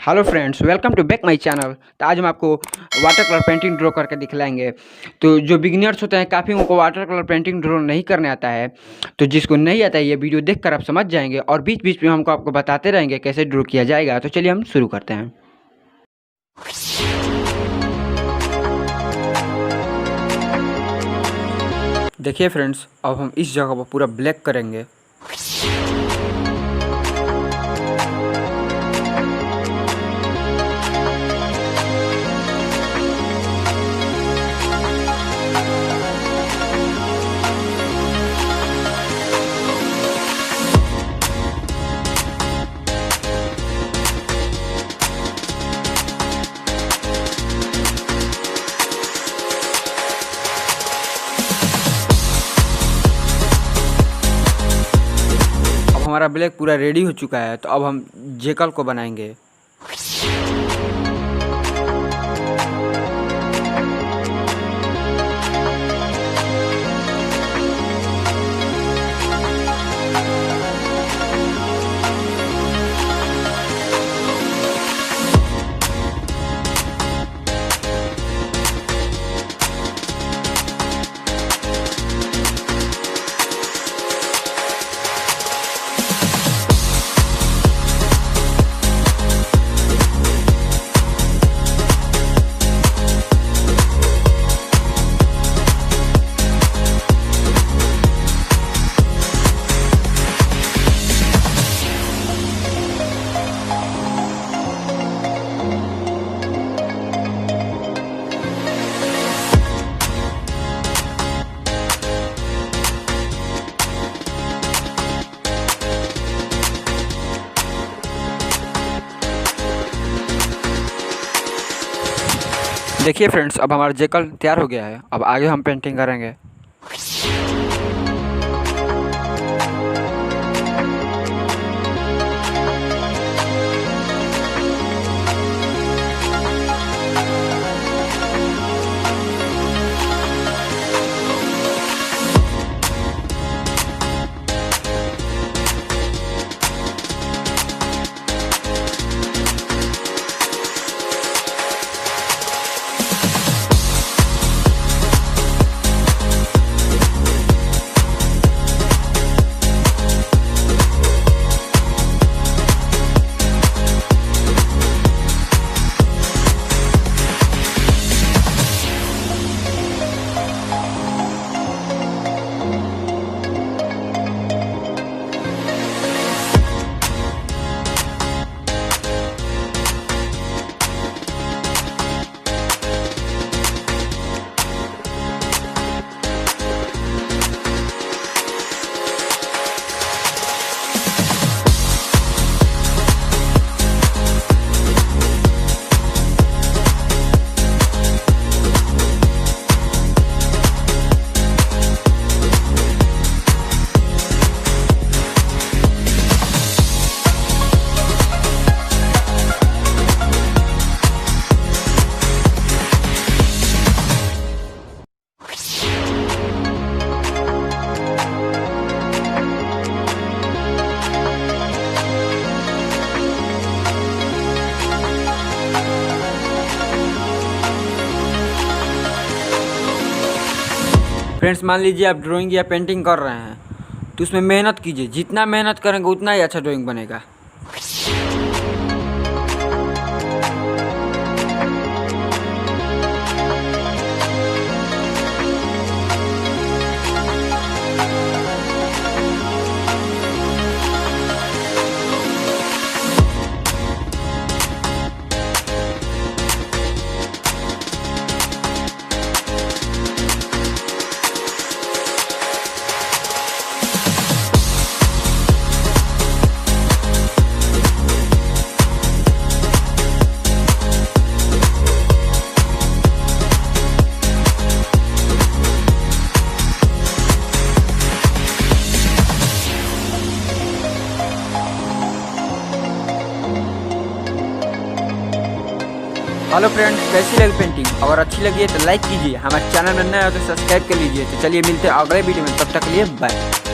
Hello friends, welcome to back my channel. तो आज हम आपको वाटर कलर पेंटिंग ड्रॉ करके दिखलाएंगे। तो जो बिगिनर्स होते हैं, काफ़ी उनको वाटर कलर पेंटिंग ड्रॉ नहीं करने आता है। तो जिसको नहीं आता है, ये वीडियो देखकर आप समझ जाएंगे और बीच बीच में हमको आपको बताते रहेंगे कैसे ड्रॉ किया जाएगा। तो चलिए हम शुरू करते हैं। देखिए फ्रेंड्स, अब हम इस जगह पर पूरा ब्लैक करेंगे। हमारा ब्लैक पूरा रेडी हो चुका है। तो अब हम जेकल को बनाएंगे। देखिए फ्रेंड्स, अब हमारा जेकल तैयार हो गया है। अब आगे हम पेंटिंग करेंगे। फ्रेंड्स, मान लीजिए आप ड्राइंग या पेंटिंग कर रहे हैं, तो उसमें मेहनत कीजिए। जितना मेहनत करेंगे उतना ही अच्छा ड्राइंग बनेगा। हेलो फ्रेंड्स, कैसी लगी पेंटिंग? अगर अच्छी लगी है तो लाइक कीजिए। हमारे चैनल में नए हो तो सब्सक्राइब कर लीजिए। तो चलिए मिलते हैं अगले वीडियो में, तब तक के लिए बाय।